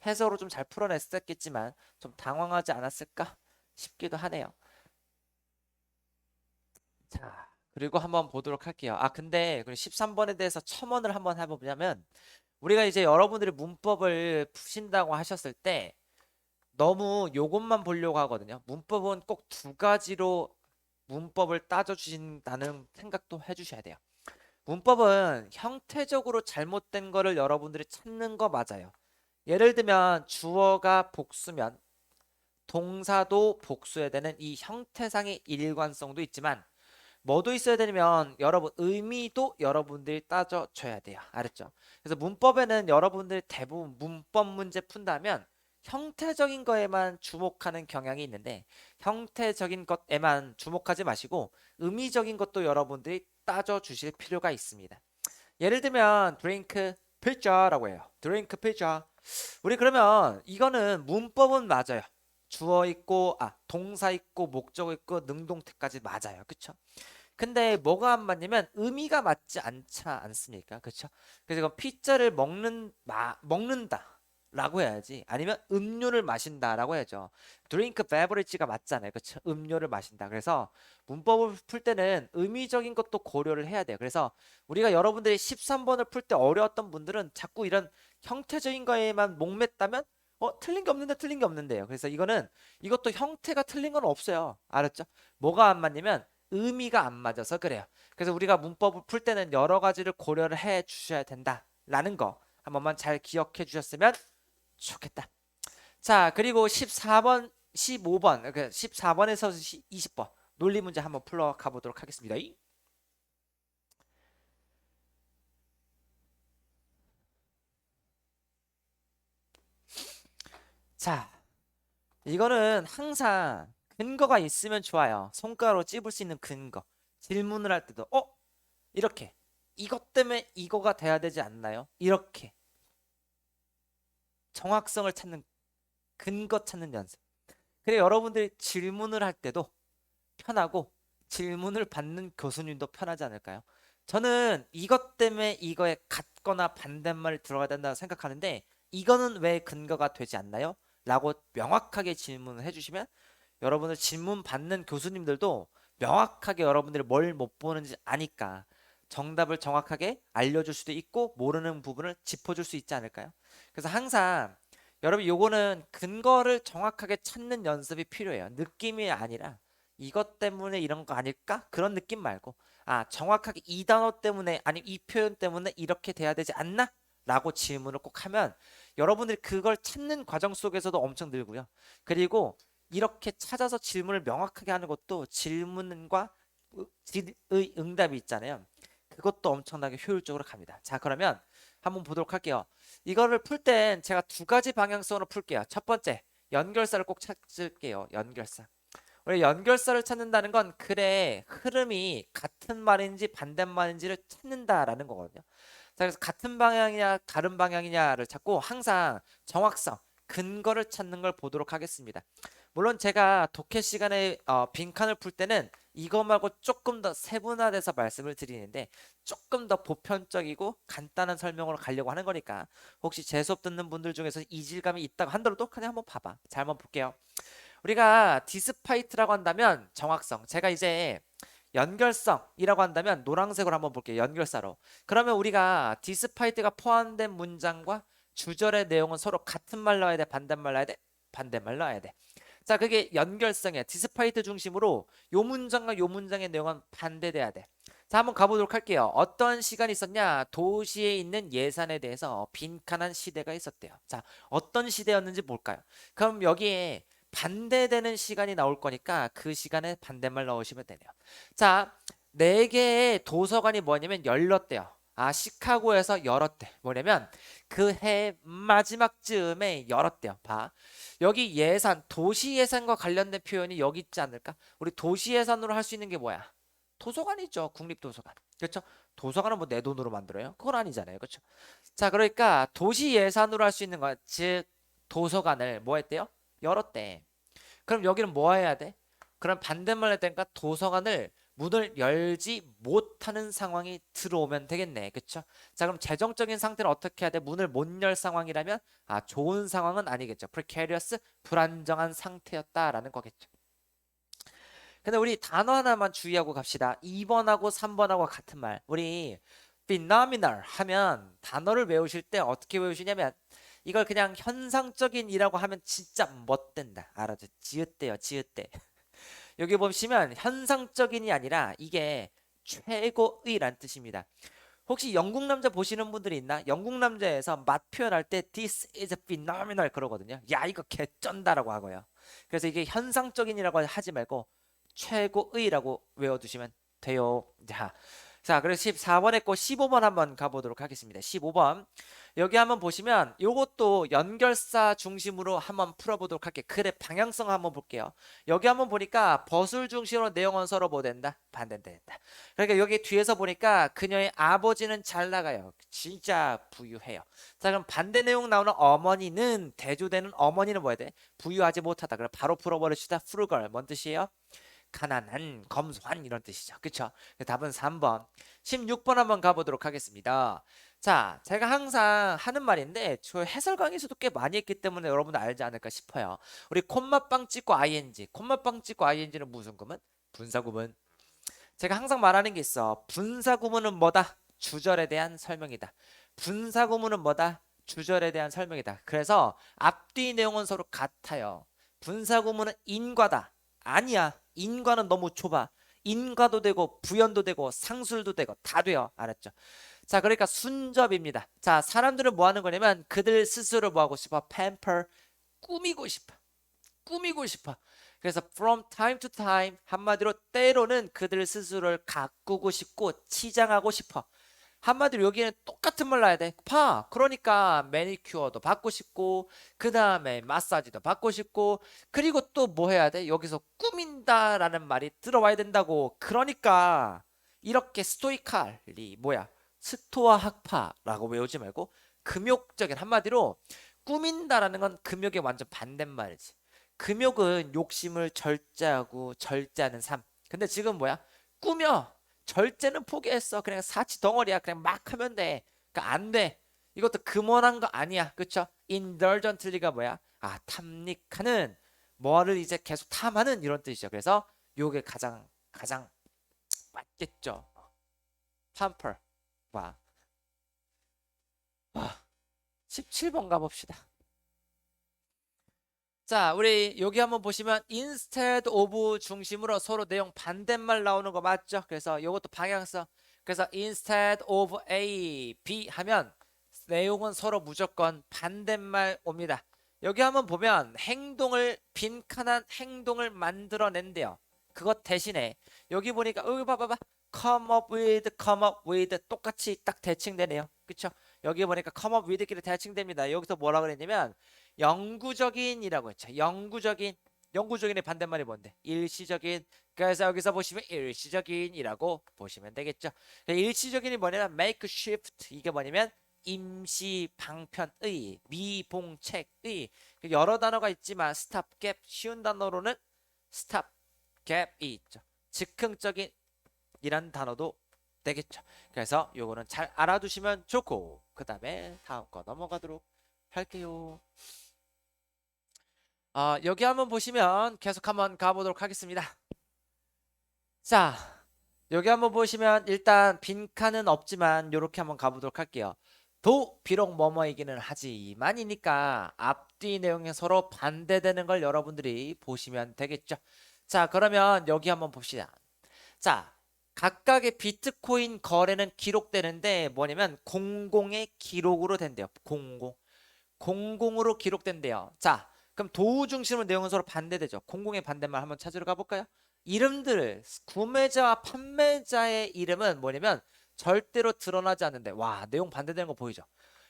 해석으로 좀 잘 풀어냈었겠지만 좀 당황하지 않았을까 싶기도 하네요. 자, 그리고 한번 보도록 할게요. 근데 13번에 대해서 첨언을 한번 해보자면 우리가 이제 여러분들이 문법을 푸신다고 하셨을 때 너무 요것만 보려고 하거든요. 문법은 꼭 두 가지로 문법을 따져주신다는 생각도 해주셔야 돼요. 문법은 형태적으로 잘못된 거를 여러분들이 찾는 거 맞아요. 예를 들면 주어가 복수면 동사도 복수해야 되는 이 형태상의 일관성도 있지만 뭐도 있어야 되냐면 여러분 의미도 여러분들이 따져줘야 돼요. 알았죠? 그래서 문법에는 여러분들이 대부분 문법 문제 푼다면 형태적인 거에만 주목하는 경향이 있는데 형태적인 것에만 주목하지 마시고 의미적인 것도 여러분들이 따져주실 필요가 있습니다. 예를 들면 drink pizza라고 해요. drink pizza. 우리 그러면 이거는 문법은 맞아요. 주어 있고 동사 있고 목적어 있고 능동태까지 맞아요. 그쵸? 근데 뭐가 안 맞냐면 의미가 맞지 않지 않습니까? 그쵸? 그래서 이건 피자를 먹는다 라고 해야지 아니면 음료를 마신다 라고 해야죠. drink beverage가 맞잖아요. 그쵸? 음료를 마신다. 그래서 문법을 풀 때는 의미적인 것도 고려를 해야 돼요. 그래서 우리가 여러분들이 13번을 풀 때 어려웠던 분들은 자꾸 이런 형태적인 거에만 목맸다면 틀린 게 없는데 틀린 게 없는데요. 그래서 이것도 형태가 틀린 건 없어요. 알았죠? 뭐가 안 맞냐면 의미가 안 맞아서 그래요. 그래서 우리가 문법을 풀 때는 여러 가지를 고려를 해 주셔야 된다라는 거 한 번만 잘 기억해 주셨으면 좋겠다. 자, 그리고 14번, 15번, 14번에서 20번 논리 문제 한번 풀어 가보도록 하겠습니다. 자, 이거는 항상 근거가 있으면 좋아요. 손가락으로 찝을 수 있는 근거. 질문을 할 때도 이렇게 이것 때문에 이거가 돼야 되지 않나요? 이렇게 정확성을 찾는 근거 찾는 연습. 그래 여러분들이 질문을 할 때도 편하고 질문을 받는 교수님도 편하지 않을까요? 저는 이것 때문에 이거에 같거나 반대말이 들어가야 된다고 생각하는데 이거는 왜 근거가 되지 않나요? 라고 명확하게 질문을 해주시면 여러분들 질문 받는 교수님들도 명확하게 여러분들이 뭘 못 보는지 아니까 정답을 정확하게 알려줄 수도 있고 모르는 부분을 짚어줄 수 있지 않을까요? 그래서 항상 여러분 요거는 근거를 정확하게 찾는 연습이 필요해요. 느낌이 아니라 이것 때문에 이런 거 아닐까? 그런 느낌 말고 정확하게 이 단어 때문에 아니 이 표현 때문에 이렇게 돼야 되지 않나? 라고 질문을 꼭 하면 여러분들이 그걸 찾는 과정 속에서도 엄청 늘고요. 그리고 이렇게 찾아서 질문을 명확하게 하는 것도 질문과 질의 응답이 있잖아요. 그것도 엄청나게 효율적으로 갑니다. 자, 그러면 한번 보도록 할게요. 이거를 풀 땐 제가 두 가지 방향성으로 풀게요. 첫 번째, 연결사를 꼭 찾을게요. 연결사. 우리 연결사를 찾는다는 건 글의 흐름이 같은 말인지 반대말인지를 찾는다라는 거거든요. 자, 그래서 같은 방향이냐 다른 방향이냐를 찾고 항상 정확성, 근거를 찾는 걸 보도록 하겠습니다. 물론 제가 독해 시간에 빈칸을 풀 때는 이거 말고 조금 더 세분화돼서 말씀을 드리는데 조금 더 보편적이고 간단한 설명으로 가려고 하는 거니까 혹시 제 수업 듣는 분들 중에서 이질감이 있다고 한다도 그냥 한번 봐봐. 잘 한번 볼게요. 우리가 디스파이트라고 한다면 정확성. 제가 이제 연결성이라고 한다면 노란색으로 한번 볼게요. 연결사로. 그러면 우리가 디스파이트가 포함된 문장과 주절의 내용은 서로 같은 말 나와야 돼? 반대말 나와야 돼? 반대말 나와야 돼. 자, 그게 연결성이야. 디스파이트 중심으로 요 문장과 요 문장의 내용은 반대돼야 돼. 자, 한번 가보도록 할게요. 어떤 시간이 있었냐? 도시에 있는 예산에 대해서 빈칸한 시대가 있었대요. 자, 어떤 시대였는지 볼까요? 그럼 여기에 반대되는 시간이 나올 거니까 그 시간에 반대말 넣으시면 되네요. 자, 네 개의 도서관이 뭐냐면 열렸대요. 시카고에서 열었대. 뭐냐면 그 해 마지막 즈음에 열었대요. 봐. 여기 예산, 도시 예산과 관련된 표현이 여기 있지 않을까? 우리 도시 예산으로 할 수 있는 게 뭐야? 도서관이죠. 국립도서관. 그렇죠? 도서관은 뭐 내 돈으로 만들어요? 그건 아니잖아요. 그렇죠? 자, 그러니까 도시 예산으로 할 수 있는 거, 즉 도서관을 뭐 했대요? 열었대. 그럼 여기는 뭐 해야 돼? 그럼 반대말 했다니까 도서관을 문을 열지 못하는 상황이 들어오면 되겠네. 그쵸? 자, 그럼 재정적인 상태는 어떻게 해야 돼? 문을 못 열 상황이라면 좋은 상황은 아니겠죠. precarious, 불안정한 상태였다라는 거겠죠. 근데 우리 단어 하나만 주의하고 갑시다. 2번하고 3번하고 같은 말. 우리 phenomenal 하면 단어를 외우실 때 어떻게 외우시냐면 이걸 그냥 현상적인이라고 하면 진짜 못된다. 알아죠? 지읒대요, 지읒대. 여기 보시면 현상적인이 아니라 이게 최고의란 뜻입니다. 혹시 영국 남자 보시는 분들이 있나? 영국 남자에서 맛 표현할 때 this is phenomenal 그러거든요. 야, 이거 개쩐다라고 하고요. 그래서 이게 현상적인이라고 하지 말고 최고의라고 외워두시면 돼요. 자, 그래서 14번 했고 15번 한번 가보도록 하겠습니다. 15번 여기 한번 보시면 요것도 연결사 중심으로 한번 풀어보도록 할게요. 글의 방향성 한번 볼게요. 여기 한번 보니까 버술 중심으로 내용은 서로 뭐 된다? 반대된다. 그러니까 여기 뒤에서 보니까 그녀의 아버지는 잘 나가요. 진짜 부유해요. 자, 그럼 반대 내용 나오는 어머니는 대조되는 어머니는 뭐야 돼? 부유하지 못하다. 그럼 바로 풀어버립시다. frugal 뭔 뜻이에요? 가난한, 검소한 이런 뜻이죠. 그쵸? 답은 3번. 16번 한번 가보도록 하겠습니다. 자, 제가 항상 하는 말인데 저 해설 강의에서도 꽤 많이 했기 때문에 여러분 알지 않을까 싶어요. 우리 콤마빵 찍고 ing. 콤마빵 찍고 ing는 무슨 구문? 분사구문. 제가 항상 말하는 게 있어. 분사구문은 뭐다? 주절에 대한 설명이다. 분사구문은 뭐다? 주절에 대한 설명이다. 그래서 앞뒤 내용은 서로 같아요. 분사구문은 인과다. 아니야. 인과는 너무 좁아. 인과도 되고 부연도 되고 상술도 되고 다 돼요. 알았죠? 자, 그러니까 순접입니다. 자, 사람들은 뭐 하는 거냐면 그들 스스로 뭐 하고 싶어? pamper, 꾸미고 싶어. 꾸미고 싶어. 그래서 from time to time 한마디로 때로는 그들 스스로를 가꾸고 싶고 치장하고 싶어. 한마디로 여기는 똑같은 말 나야 돼. 파. 그러니까 매니큐어도 받고 싶고 그 다음에 마사지도 받고 싶고 그리고 또 뭐 해야 돼? 여기서 꾸민다라는 말이 들어와야 된다고. 그러니까 이렇게 스토이칼리 뭐야? 스토아 학파라고 외우지 말고 금욕적인 한마디로 꾸민다라는 건 금욕의 완전 반대말이지. 금욕은 욕심을 절제하고 절제하는 삶. 근데 지금 뭐야? 꾸며. 절제는 포기했어. 그냥 사치 덩어리야. 그냥 막 하면 돼. 그러니까 안 돼. 이것도 금원한 거 아니야. 그쵸? indulgently가 뭐야? 아, 탐닉하는 뭐를 이제 계속 탐하는 이런 뜻이죠. 그래서 요게 가장 맞겠죠. pamper. 와. 17번 가봅시다. 자, 우리 여기 한번 보시면 instead of 중심으로 서로 내용 반대말 나오는 거 맞죠? 그래서 이것도 방향성. 그래서 instead of A, B 하면 내용은 서로 무조건 반대말 옵니다. 여기 한번 보면 행동을 빈칸한 행동을 만들어낸대요. 그것 대신에 여기 보니까 여기 봐봐봐. come up with 똑같이 딱 대칭되네요. 그쵸? 여기 보니까 come up with끼리 대칭됩니다. 여기서 뭐라 그랬냐면 영구적인이라고 했죠. 영구적인의 반대말이 뭔데? 일시적인. 그래서 여기서 보시면 일시적인이라고 보시면 되겠죠. 일시적인이 뭐냐면 makeshift. 이게 뭐냐면 임시 방편의 미봉책의 여러 단어가 있지만 stopgap 쉬운 단어로는 stopgap이 있죠. 즉흥적인 이란 단어도 되겠죠. 그래서 요거는 잘 알아두시면 좋고 그 다음에 다음 거 넘어가도록 할게요. 여기 한번 보시면 계속 한번 가보도록 하겠습니다. 자, 여기 한번 보시면 일단 빈칸은 없지만 요렇게 한번 가보도록 할게요. 도 비록 뭐뭐이기는 하지만이니까 앞뒤 내용이 서로 반대되는 걸 여러분들이 보시면 되겠죠. 자, 그러면 여기 한번 봅시다. 자, 각각의 비트코인 거래는 기록되는데 뭐냐면 공공의 기록으로 된대요. 공공으로 기록된대요. 자, 그럼 도우 중심으로 내용은 서로 반대되죠. 공공의 반대말 한번 찾으러 가볼까요? 이름들, 구매자와 판매자의 이름은 뭐냐면 절대로 드러나지 않는데 와, 내용 반대되는 거 보이죠?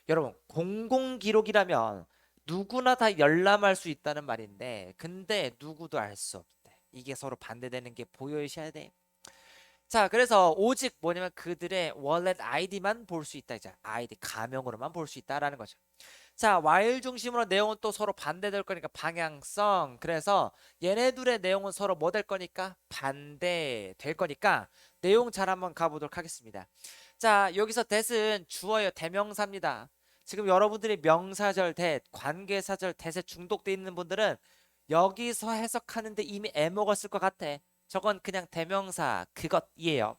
여러분, 공공 기록이라면 누구나 다 열람할 수 있다는 말인데 근데 누구도 알 수 없대. 이게 서로 반대되는 게 보여주셔야 돼. 자, 그래서 오직 뭐냐면 그들의 월렛 아이디만 볼 수 있다. 이제 아이디 가명으로만 볼 수 있다라는 거죠. 자, while 중심으로 내용은 또 서로 반대될 거니까 방향성. 그래서 얘네들의 내용은 서로 뭐 될 거니까 반대될 거니까 내용 잘 한번 가보도록 하겠습니다. 자, 여기서 that은 주어요. 대명사입니다. 지금 여러분들이 명사절 that, 관계사절 that에 중독돼 있는 분들은 여기서 해석하는데 이미 애먹었을 것 같아. 저건 그냥 대명사 그것이에요.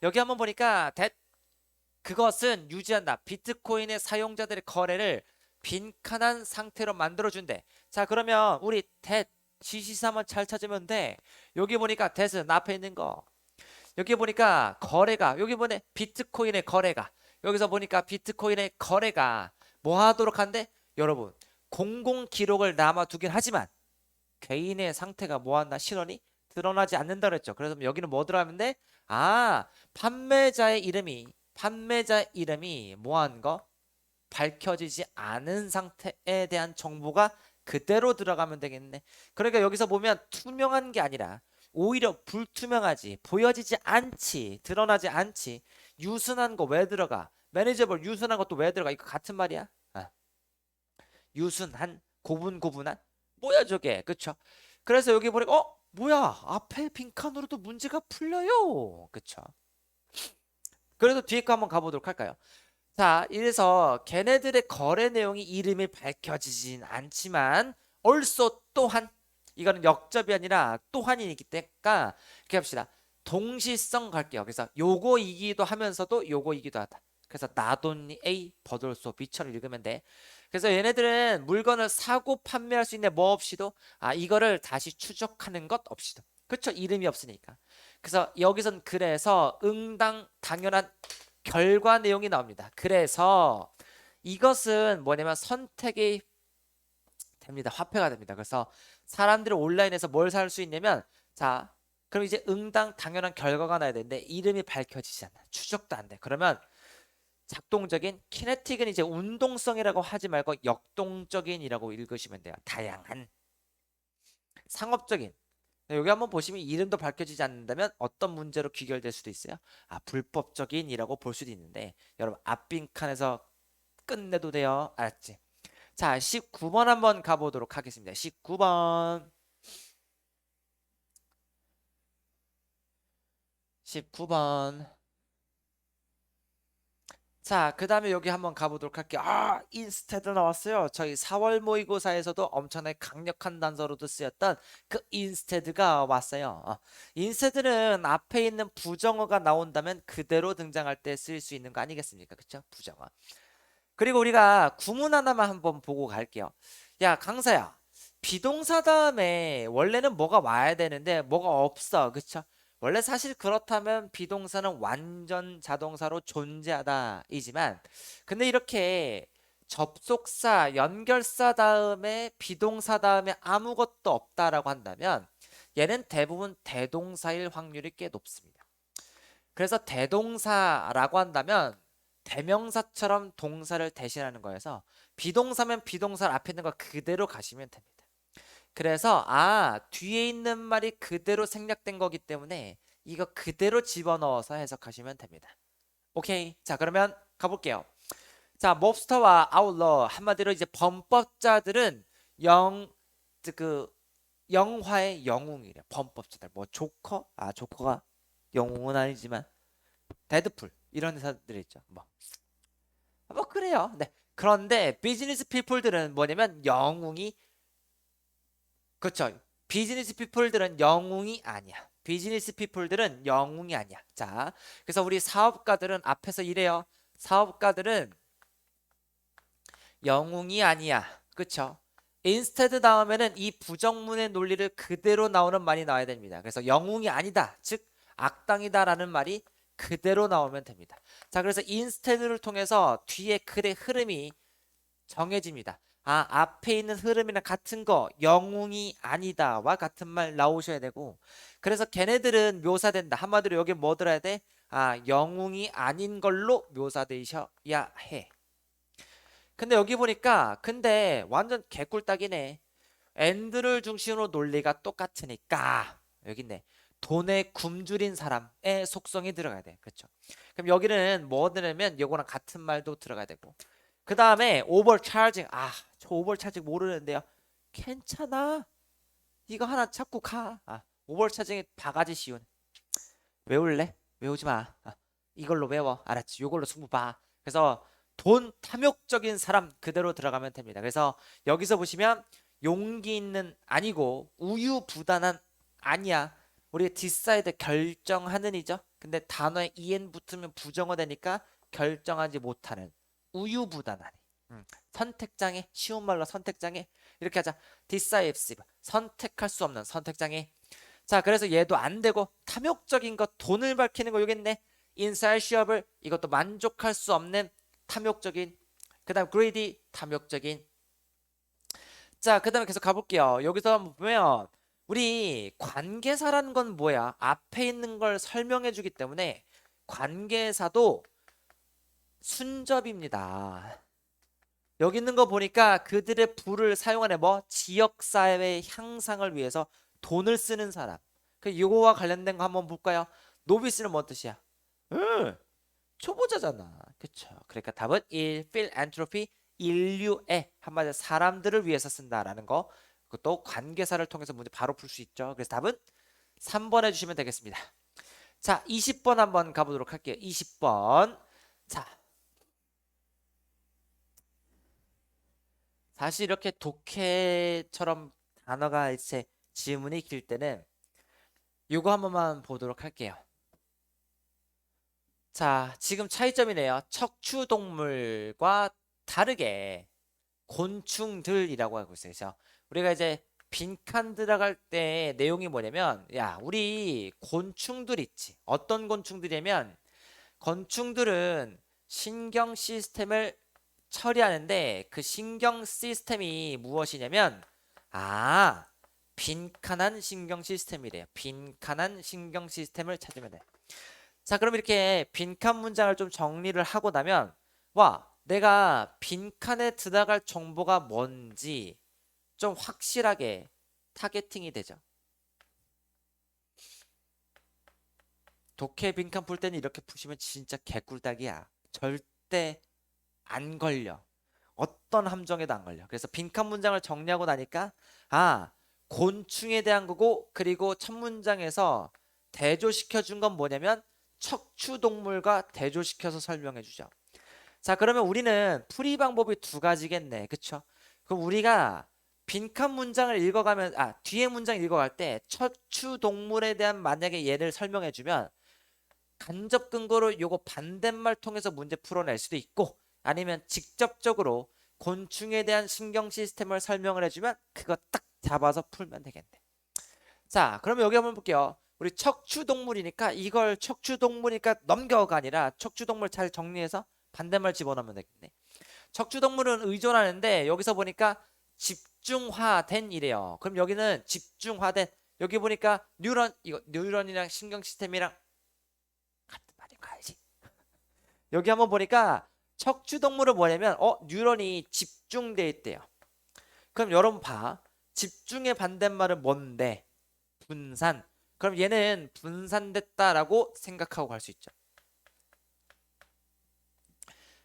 여기 한번 보니까 that 그것은 유지한다. 비트코인의 사용자들의 거래를 빈칸한 상태로 만들어준대. 자, 그러면 우리 that 지시사 한번 잘 찾으면 돼. 여기 보니까 that은 앞에 있는 거. 여기 보니까 거래가 여기 보네 비트코인의 거래가 여기서 보니까 비트코인의 거래가 뭐 하도록 한대? 여러분 공공 기록을 남아두긴 하지만 개인의 상태가 뭐한다? 신원이 드러나지 않는다 그랬죠. 그래서 여기는 뭐 들어가면 돼? 아, 판매자의 이름이 뭐한 거? 밝혀지지 않은 상태에 대한 정보가 그대로 들어가면 되겠네. 그러니까 여기서 보면 투명한 게 아니라 오히려 불투명하지, 보여지지 않지, 드러나지 않지. 유순한 거 왜 들어가? 매니저블 유순한 것도 왜 들어가? 이거 같은 말이야? 유순한, 고분고분한? 뭐야 저게? 그쵸? 그래서 여기 보니까 뭐야? 앞에 빈칸으로도 문제가 풀려요. 그쵸? 그래서 뒤에 거 한번 가보도록 할까요? 자, 이래서 걔네들의 거래 내용이 이름이 밝혀지진 않지만 also 또한 이거는 역접이 아니라 또한이기 때문에 이렇게 합시다. 동시성 갈게요. 그래서 요거이기도 하면서도 요거이기도 하다. 그래서 나돈니 A 버돌소 B처럼 읽으면 돼. 그래서 얘네들은 물건을 사고 판매할 수 있는 뭐 없이도 이거를 다시 추적하는 것 없이도 그쵸? 이름이 없으니까. 그래서 여기선 그래서 응당 당연한 결과 내용이 나옵니다. 그래서 이것은 뭐냐면 선택이 됩니다. 화폐가 됩니다. 그래서 사람들이 온라인에서 뭘 살 수 있냐면 자, 그럼 이제 응당 당연한 결과가 나야 되는데 이름이 밝혀지지 않아. 추적도 안 돼. 그러면 작동적인, 키네틱은 이제 운동성이라고 하지 말고 역동적인이라고 읽으시면 돼요. 다양한. 상업적인. 여기 한번 보시면 이름도 밝혀지지 않는다면 어떤 문제로 귀결될 수도 있어요. 아, 불법적인이라고 볼 수도 있는데 여러분 앞빈칸에서 끝내도 돼요. 알았지? 자, 19번 한번 가보도록 하겠습니다. 19번. 19번. 자, 그 다음에 여기 한번 가보도록 할게요. 아, 인스테드 나왔어요. 저희 4월 모의고사에서도 엄청나게 강력한 단서로도 쓰였던 그 인스테드가 왔어요. 인스테드는 앞에 있는 부정어가 나온다면 그대로 등장할 때 쓸 수 있는 거 아니겠습니까? 그쵸? 부정어. 그리고 우리가 구문 하나만 한번 보고 갈게요. 야, 강사야. 비동사 다음에 원래는 뭐가 와야 되는데 뭐가 없어. 그쵸? 원래 사실 그렇다면 비동사는 완전 자동사로 존재하다 이지만 근데 이렇게 접속사, 연결사 다음에 비동사 다음에 아무것도 없다라고 한다면 얘는 대부분 대동사일 확률이 꽤 높습니다. 그래서 대동사라고 한다면 대명사처럼 동사를 대신하는 거여서 비동사면 비동사 앞에 있는 거 그대로 가시면 됩니다. 그래서 뒤에 있는 말이 그대로 생략된 거기 때문에 이거 그대로 집어넣어서 해석하시면 됩니다. 오케이. 자, 그러면 가볼게요. 자, 몹스터와 아울러 한마디로 이제 범법자들은 영화의 영웅이래. 범법자들. 뭐 조커? 조커가 영웅은 아니지만 데드풀 이런 회사들이 있죠. 뭐 그래요. 네. 그런데 비즈니스 피플들은 뭐냐면 영웅이 그렇죠. 비즈니스 피플들은 영웅이 아니야. 비즈니스 피플들은 영웅이 아니야. 자, 그래서 우리 사업가들은 앞에서 이래요. 사업가들은 영웅이 아니야. 그렇죠? instead 다음에는 이 부정문의 논리를 그대로 나오는 말이 나와야 됩니다. 그래서 영웅이 아니다. 즉 악당이다라는 말이 그대로 나오면 됩니다. 자, 그래서 instead를 통해서 뒤에 글의 흐름이 정해집니다. 앞에 있는 흐름이랑 같은 거 영웅이 아니다와 같은 말 나오셔야 되고 그래서 걔네들은 묘사된다. 한마디로 여기 뭐 들어야 돼? 영웅이 아닌 걸로 묘사되셔야 해. 근데 여기 보니까 근데 완전 개꿀딱이네. 엔드를 중심으로 논리가 똑같으니까 여기 있네. 돈에 굶주린 사람의 속성이 들어가야 돼. 그렇죠? 그럼 여기는 뭐 들으면 요거랑 같은 말도 들어가야 되고 그 다음에 오버차징. 저 오버차징 모르는데요. 괜찮아. 이거 하나 찾고 가. 오버차징이 바가지 쉬운. 외울래? 외우지 마. 이걸로 외워. 알았지? 이걸로 승부 봐. 그래서 돈 탐욕적인 사람 그대로 들어가면 됩니다. 그래서 여기서 보시면 용기 있는 아니고 우유부단한 아니야. 우리 디사이드 결정하는 이죠. 근데 단어에 en 붙으면 부정어 되니까 결정하지 못하는 우유부단하니. 선택장애 쉬운 말로 선택장애 이렇게 하자. decisive 선택할 수 없는 선택장애. 자, 그래서 얘도 안 되고 탐욕적인 것 돈을 밝히는 거 여겠네. insatiable 이것도 만족할 수 없는 탐욕적인. 그 다음 greedy 탐욕적인. 자, 그 다음에 계속 가볼게요. 여기서 한번 보면 우리 관계사라는 건 뭐야? 앞에 있는 걸 설명해 주기 때문에 관계사도 순접입니다. 여기 있는 거 보니까 그들의 부를 사용하는 지역사회 향상을 위해서 돈을 쓰는 사람. 이거와 관련된 거 한번 볼까요? 노비스는 뭔 뜻이야? 초보자잖아. 그쵸? 그러니까 답은 1. 필안트로피 인류의 한마디로 사람들을 위해서 쓴다라는 거. 그것도 관계사를 통해서 문제 바로 풀 수 있죠. 그래서 답은 3번 해주시면 되겠습니다. 자, 20번 한번 가보도록 할게요. 20번. 자, 사실 이렇게 독해처럼 단어가 이제 지문이 길 때는 이거 한 번만 보도록 할게요. 자, 지금 차이점이네요. 척추동물과 다르게 곤충들이라고 하고 있어요. 그래서 우리가 이제 빈칸 들어갈 때 내용이 뭐냐면 우리 곤충들 있지. 어떤 곤충들이냐면 건충들은 신경 시스템을 처리하는데 그 신경 시스템이 무엇이냐면 빈칸한 신경 시스템이래요. 빈칸한 신경 시스템을 찾으면 돼. 자, 그럼 이렇게 빈칸 문장을 좀 정리를 하고 나면 와, 내가 빈칸에 들어갈 정보가 뭔지 좀 확실하게 타겟팅이 되죠. 독해 빈칸 풀 때는 이렇게 푸시면 진짜 개꿀딱이야. 절대 안 걸려. 어떤 함정에도 안 걸려. 그래서 빈칸 문장을 정리하고 나니까 아, 곤충에 대한 거고, 그리고 첫 문장에서 대조시켜 준 건 뭐냐면 척추동물과 대조시켜서 설명해 주죠. 자, 그러면 우리는 풀이 방법이 두 가지겠네. 그쵸? 그럼 우리가 빈칸 문장을 읽어가면 뒤에 문장 읽어갈 때 척추동물에 대한 만약에 예를 설명해 주면 간접 근거로 요거 반대말 통해서 문제 풀어낼 수도 있고, 아니면 직접적으로 곤충에 대한 신경 시스템을 설명을 해주면 그거 딱 잡아서 풀면 되겠네. 자, 그러면 여기 한번 볼게요. 우리 척추동물이니까 이걸 척추동물이니까 넘겨가 아니라 척추동물 잘 정리해서 반대말 집어넣으면 되겠네. 척추동물은 의존하는데 여기서 보니까 집중화된 이래요. 그럼 여기는 집중화된, 여기 보니까 뉴런, 이거 뉴런이랑 신경 시스템이랑 같은 말인 거 알지? 여기 한번 보니까 척추동물은 뭐냐면 뉴런이 집중돼 있대요. 그럼 여러분 봐. 집중의 반대말은 뭔데? 분산. 그럼 얘는 분산됐다라고 생각하고 갈 수 있죠.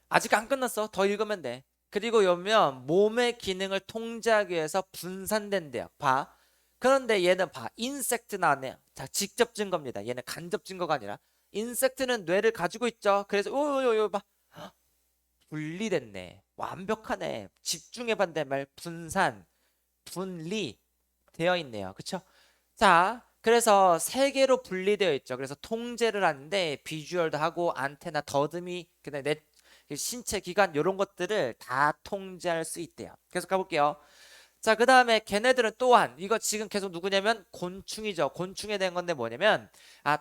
아직 안 끝났어. 더 읽으면 돼. 그리고 여면 몸의 기능을 통제하기 위해서 분산된대요. 봐. 그런데 얘는 봐. 인섹트 나왔네요. 자, 직접 증거입니다. 얘는 간접 증거가 아니라. 인섹트는 뇌를 가지고 있죠. 그래서 요요요 봐. 분리됐네. 완벽하네. 집중의 반대말 분산, 분리 되어 있네요. 그쵸? 자, 그래서 세 개로 분리되어 있죠. 그래서 통제를 하는데 비주얼도 하고 안테나, 더듬이, 그다음에 내 신체 기관 이런 것들을 다 통제할 수 있대요. 계속 가볼게요. 자, 그 다음에 걔네들은 또한 이거 지금 계속 누구냐면 곤충이죠. 곤충에 대한 건데 뭐냐면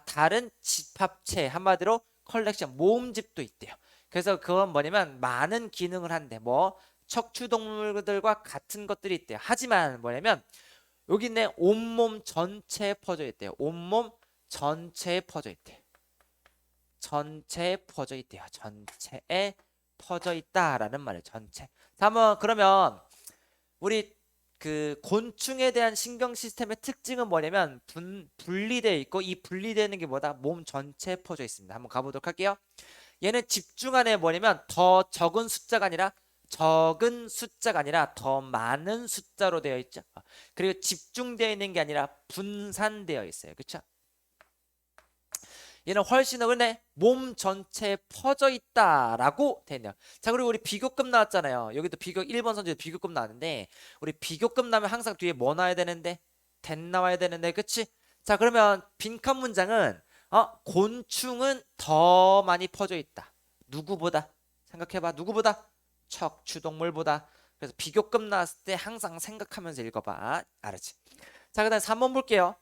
다른 집합체, 한마디로 컬렉션, 모음집도 있대요. 그래서 그건 뭐냐면 많은 기능을 한대. 뭐 척추동물들과 같은 것들이 있대요. 하지만 뭐냐면 여기 있네, 온몸 전체에 퍼져 있대요. 온몸 전체에 퍼져 있대요. 전체에 퍼져 있대요. 전체에 퍼져 있다라는 말이에요. 전체. 자, 한번 그러면 우리 그 곤충에 대한 신경 시스템의 특징은 뭐냐면 분리되어 있고, 이 분리되는 게 뭐다? 몸 전체에 퍼져 있습니다. 한번 가보도록 할게요. 얘는 집중안에 뭐냐면 더 적은 숫자가 아니라 더 많은 숫자로 되어 있죠. 그리고 집중되어 있는 게 아니라 분산되어 있어요. 그렇죠? 얘는 훨씬 더 근데 몸 전체에 퍼져 있다라고 되네요. 자, 그리고 우리 비교급 나왔잖아요. 여기도 비교 1번 선지에 비교급 나왔는데, 우리 비교급 나면 항상 뒤에 뭐 나와야 되는데? 된 나와야 되는데, 그치? 자, 그러면 빈칸 문장은 곤충은 더 많이 퍼져 있다. 누구보다? 생각해봐. 누구보다? 척추동물보다. 그래서 비교급 나왔을 때 항상 생각하면서 읽어봐. 알았지? 자, 그 다음에 3번 볼게요.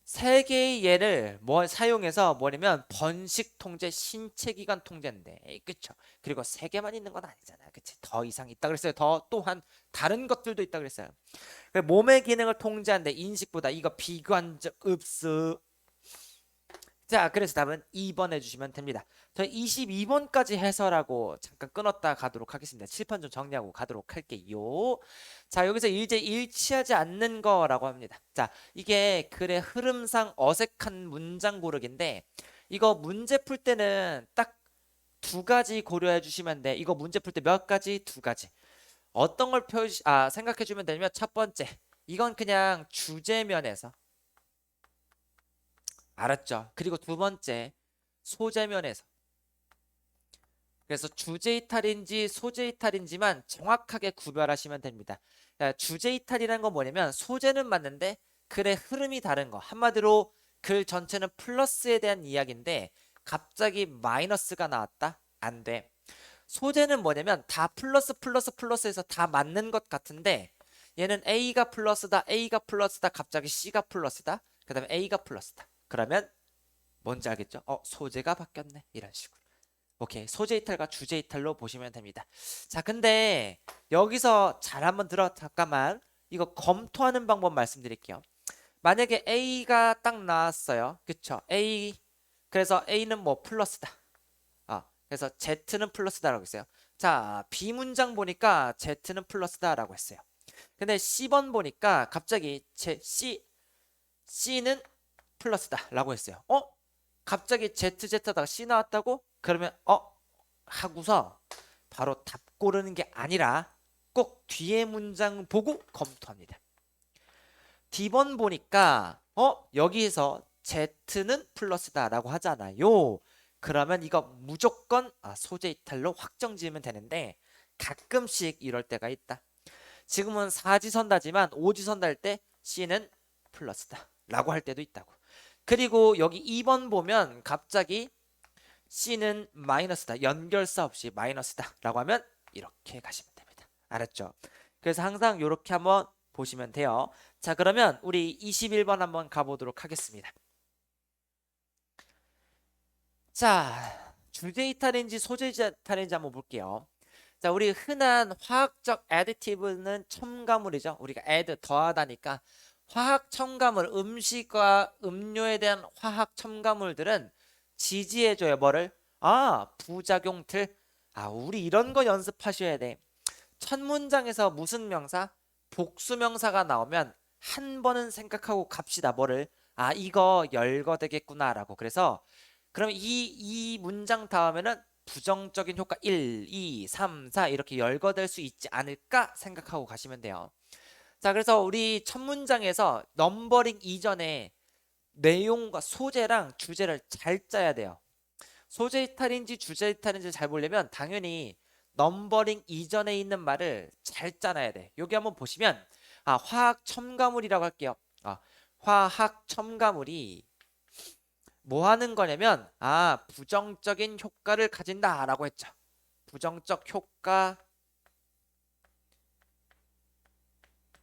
세 개의 예를 사용해서 뭐냐면 번식 통제, 신체 기관 통제인데, 그쵸? 그리고 세 개만 있는 건 아니잖아요. 그치? 더 이상 있다 그랬어요. 더 또한 다른 것들도 있다 그랬어요. 몸의 기능을 통제하는데 인식보다 이거 비교한 적 없어. 자, 그래서 답은 2번 해주시면 됩니다. 저희 22번까지 해설하고 잠깐 끊었다 가도록 하겠습니다. 칠판 좀 정리하고 가도록 할게요. 자, 여기서 이제 일치하지 않는 거라고 합니다. 자, 이게 글의 흐름상 어색한 문장 고르기인데, 이거 문제 풀 때는 딱 두 가지 고려해 주시면 돼. 이거 문제 풀 때 몇 가지? 두 가지. 어떤 걸 생각해 주면 되냐면, 첫 번째, 이건 그냥 주제면에서, 알았죠? 그리고 두 번째, 소재면에서. 그래서 주제 이탈인지 소재 이탈인지만 정확하게 구별하시면 됩니다. 주제 이탈이라는 건 뭐냐면 소재는 맞는데 글의 흐름이 다른 거. 한마디로 글 전체는 플러스에 대한 이야기인데 갑자기 마이너스가 나왔다? 안 돼. 소재는 뭐냐면 다 플러스에서 다 맞는 것 같은데, 얘는 A가 플러스다, 갑자기 C가 플러스다, 그 다음에 A가 플러스다. 그러면 뭔지 알겠죠? 소재가 바뀌었네. 이런 식으로. 오케이. 소재 이탈과 주제 이탈로 보시면 됩니다. 자, 근데 여기서 잘 한번 잠깐만. 이거 검토하는 방법 말씀드릴게요. 만약에 A가 딱 나왔어요. 그쵸? A 그래서 A는 뭐 플러스다. 그래서 Z는 플러스다라고 했어요. 자, B 문장 보니까 Z는 플러스다라고 했어요. 근데 C번 보니까 갑자기 C는 플러스다라고 했어요. 갑자기 ZZ다가 C 나왔다고? 그러면 하고서 바로 답 고르는 게 아니라 꼭 뒤에 문장 보고 검토합니다. D번 보니까 여기에서 Z는 플러스다라고 하잖아요. 그러면 이거 무조건 소재 이탈로 확정 지으면 되는데 가끔씩 이럴 때가 있다. 지금은 사지선다지만 오지선다 할 때 C는 플러스다 라고 할 때도 있다고. 그리고 여기 2번 보면 갑자기 C는 마이너스다. 연결사 없이 마이너스다 라고 하면 이렇게 가시면 됩니다. 알았죠? 그래서 항상 이렇게 한번 보시면 돼요. 자, 그러면 우리 21번 한번 가보도록 하겠습니다. 자, 주제 이탈인지 소재 이탈인지 한번 볼게요. 자, 우리 흔한 화학적 애디티브는 첨가물이죠. 우리가 애드 더하다니까 화학 첨가물, 음식과 음료에 대한 화학 첨가물들은 지지해줘요. 뭐를? 부작용틀. 우리 이런 거 연습하셔야 돼. 첫 문장에서 무슨 명사? 복수명사가 나오면 한 번은 생각하고 갑시다. 뭐를? 이거 열거되겠구나 라고. 그래서 그럼 이 문장 다음에는 부정적인 효과 1, 2, 3, 4 이렇게 열거될 수 있지 않을까 생각하고 가시면 돼요. 자, 그래서 우리 첫 문장에서 넘버링 이전에 내용과 소재랑 주제를 잘 짜야 돼요. 소재 이탈인지 주제 이탈인지 잘 보려면 당연히 넘버링 이전에 있는 말을 잘 짜놔야 돼. 여기 한번 보시면 화학 첨가물이라고 할게요. 화학 첨가물이 뭐 하는 거냐면 부정적인 효과를 가진다라고 했죠. 부정적 효과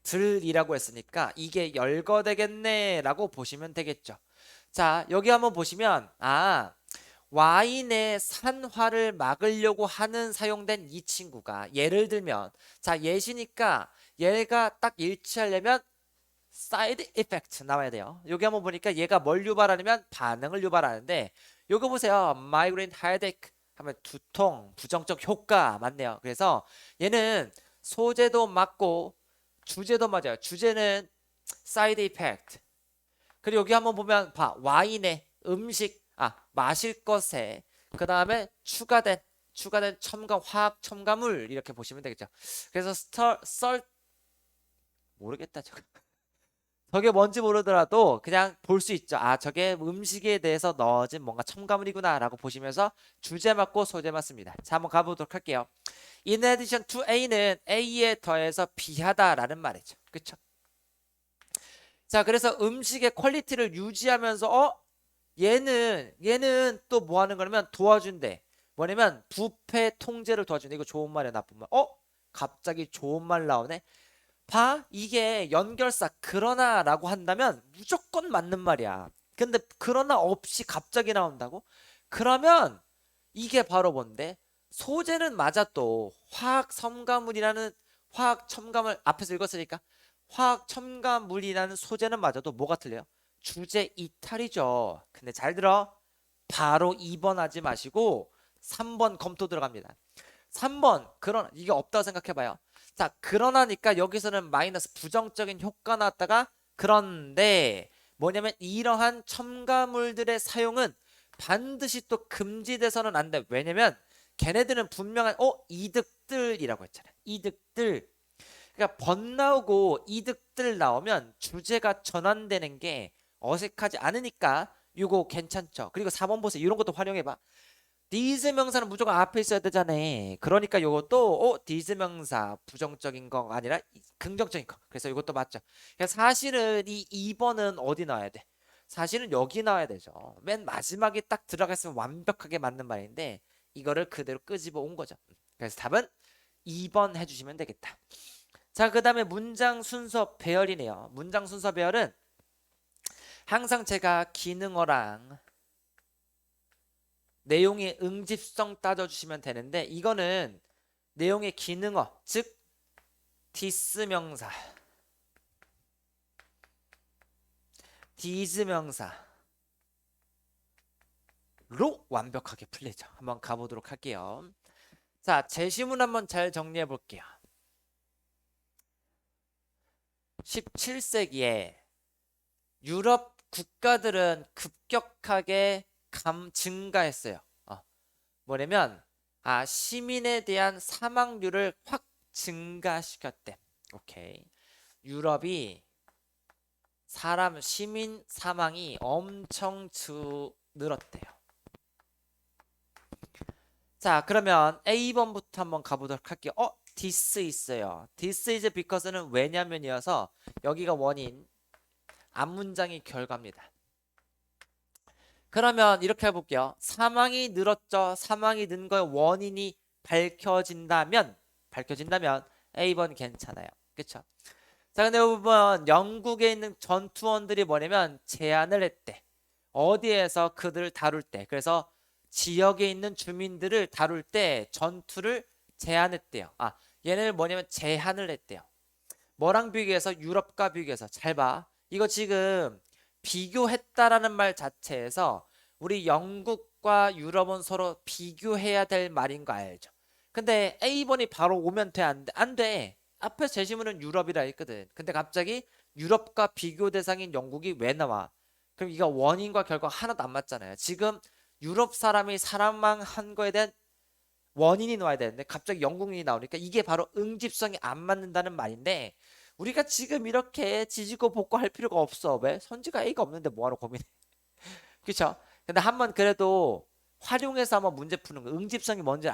들이라고 했으니까 이게 열거되겠네 라고 보시면 되겠죠. 자, 여기 한번 보시면 와인의 산화를 막으려고 하는 사용된 이 친구가 예를 들면 자, 예시니까 얘가 딱 일치하려면 사이드 이펙트 나와야 돼요. 여기 한번 보니까 얘가 뭘 유발하냐면 반응을 유발하는데 요거 보세요. 마이그레인 헤데이크 하면 두통, 부정적 효과 맞네요. 그래서 얘는 소재도 맞고 주제도 맞아요. 주제는 사이드 이펙트. 그리고 여기 한번 보면 와인의 음식 마실 것에 그 다음에 추가된 화학 첨가물 이렇게 보시면 되겠죠. 그래서 썰 모르겠다 저거. 저게 뭔지 모르더라도 그냥 볼 수 있죠. 저게 음식에 대해서 넣어진 뭔가 첨가물이구나 라고 보시면서 주제 맞고 소재 맞습니다. 자, 한번 가보도록 할게요. In addition to A는 A에 더해서 B하다라는 말이죠. 그쵸? 자, 그래서 음식의 퀄리티를 유지하면서 얘는 또 뭐 하는 거냐면 도와준대. 뭐냐면 부패 통제를 도와준대. 이거 좋은 말이야, 나쁜 말? 갑자기 좋은 말 나오네. 이게 연결사 그러나라고 한다면 무조건 맞는 말이야. 근데 그러나 없이 갑자기 나온다고? 그러면 이게 바로 뭔데? 소재는 맞아. 또 화학 첨가물이라는 화학 첨가물 앞에서 읽었으니까 화학 첨가물이라는 소재는 맞아도 뭐가 틀려요? 주제 이탈이죠. 근데 잘 들어. 바로 2번 하지 마시고 3번 검토 들어갑니다. 3번 그러나 이게 없다고 생각해봐요. 자, 그러나니까 여기서는 마이너스 부정적인 효과 나왔다가 그런데 뭐냐면 이러한 첨가물들의 사용은 반드시 또 금지돼서는 안 돼. 왜냐면 걔네들은 분명한 이득들이라고 했잖아. 이득들. 그러니까 번 나오고 이득들 나오면 주제가 전환되는 게 어색하지 않으니까 이거 괜찮죠. 그리고 4번 보세요. 이런 것도 활용해봐. these 명사는 무조건 앞에 있어야 되잖아. 그러니까 요것도 these 명사 부정적인 거 아니라 긍정적인 거. 그래서 이것도 맞죠. 그러니까 사실은 이 2번은 어디 나와야 돼? 사실은 여기 나와야 되죠. 맨 마지막에 딱 들어갔으면 완벽하게 맞는 말인데 이거를 그대로 끄집어 온 거죠. 그래서 답은 2번 해주시면 되겠다. 자, 그 다음에 문장 순서 배열이네요. 문장 순서 배열은 항상 제가 기능어랑 내용의 응집성 따져주시면 되는데 이거는 내용의 기능어 즉 디스 명사, 디즈 명사, 완벽하게 풀리죠. 한번 가보도록 할게요. 자, 제시문 한번 잘 정리해 볼게요. 17세기에 유럽 국가들은 급격하게 증가했어요. 뭐냐면 시민에 대한 사망률을 확 증가시켰대. 오케이. 유럽이 시민 사망이 엄청 늘었대요. 자, 그러면 A번부터 한번 가보도록 할게요. this 있어요. this is because는 왜냐면이어서 여기가 원인, 앞문장이 결과입니다. 그러면 이렇게 해볼게요. 사망이 늘었죠. 사망이 는 거의 원인이 밝혀진다면 A번 괜찮아요. 그쵸? 자, 근데 보면 영국에 있는 전투원들이 뭐냐면 제안을 했대. 어디에서 그들을 다룰 때. 그래서 지역에 있는 주민들을 다룰 때 전투를 제안했대요. 얘네를 뭐냐면 제한을 했대요. 뭐랑 비교해서? 유럽과 비교해서. 잘 봐. 이거 지금 비교했다라는 말 자체에서 우리 영국과 유럽은 서로 비교해야 될 말인 거 알죠? 근데 A번이 바로 오면 돼? 안 돼? 안 돼. 앞에 제시문은 유럽이라 했거든. 근데 갑자기 유럽과 비교 대상인 영국이 왜 나와? 그럼 이거 원인과 결과 하나도 안 맞잖아요. 지금 유럽 사람이 사망한 거에 대한 원인이 나와야 되는데 갑자기 영국인이 나오니까 이게 바로 응집성이 안 맞는다는 말인데 우리가 지금 이렇게 지지고 볶고 할 필요가 없어. 왜? 선지가 A가 없는데 뭐하러 고민해? 그쵸? 근데 한번 그래도 활용해서 한번 문제 푸는 거 응집성이 뭔지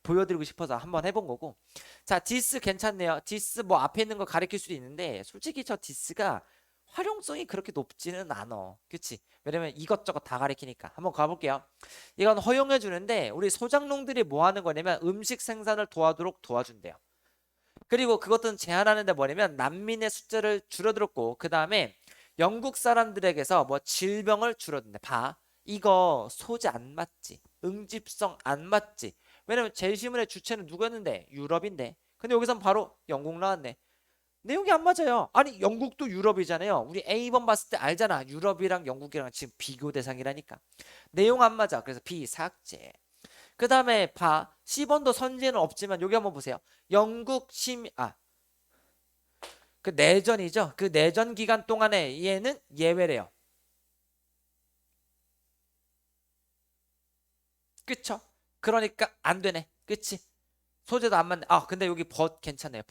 보여드리고 싶어서 한번 해본 거고. 자, 디스 괜찮네요. 디스 뭐 앞에 있는 거 가리킬 수도 있는데 솔직히 저 디스가 활용성이 그렇게 높지는 않아. 그치? 왜냐면 이것저것 다 가리키니까. 한번 가볼게요. 이건 허용해 주는데 우리 소장농들이 뭐 하는 거냐면 음식 생산을 도와도록 도와준대요. 그리고 그것은 제한하는데 뭐냐면 난민의 숫자를 줄어들었고 그 다음에 영국 사람들에게서 뭐 질병을 줄어든대. 봐. 이거 소재 안 맞지? 응집성 안 맞지? 왜냐면 제시문의 주체는 누구였는데? 유럽인데. 근데 여기선 바로 영국 나왔네. 내용이 안 맞아요. 아니 영국도 유럽이잖아요. 우리 A번 봤을 때 알잖아. 유럽이랑 영국이랑 지금 비교 대상이라니까. 내용 안 맞아. 그래서 B 삭제. 그 다음에 봐. C번도 선지는 없지만 여기 한번 보세요. 영국 그 내전이죠. 그 내전 기간 동안에 얘는 예외래요. 그쵸? 그러니까 안 되네. 그치? 소재도 안 맞네. 근데 여기 벗 괜찮네요.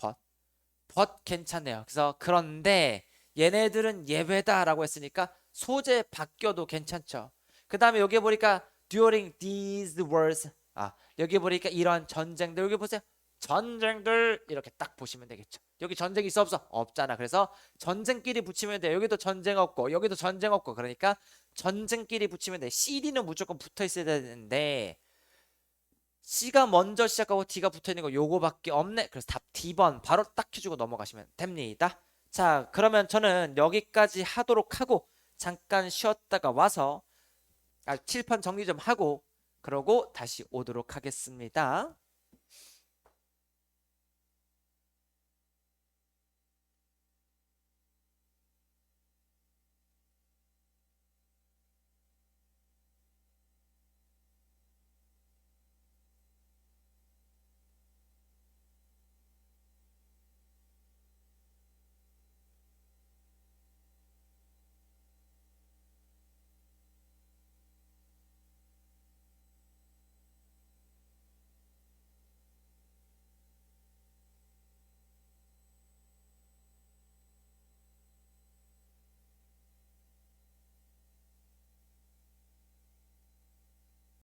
벗 괜찮네요. 그래서 그런데 얘네들은 예외다라고 했으니까 소재 바뀌어도 괜찮죠. 그 다음에 여기 보니까 during these wars 여기 보니까 이런 전쟁들 여기 보세요. 전쟁들 이렇게 딱 보시면 되겠죠. 여기 전쟁 있어 없어? 없잖아. 그래서 전쟁끼리 붙이면 돼. 여기도 전쟁 없고 여기도 전쟁 없고 그러니까 전쟁끼리 붙이면 돼. CD는 무조건 붙어 있어야 되는데 C가 먼저 시작하고 D가 붙어있는 거 요거밖에 없네. 그래서 답 D번 바로 딱 해주고 넘어가시면 됩니다. 자, 그러면 저는 여기까지 하도록 하고 잠깐 쉬었다가 와서 칠판 정리 좀 하고 그러고 다시 오도록 하겠습니다.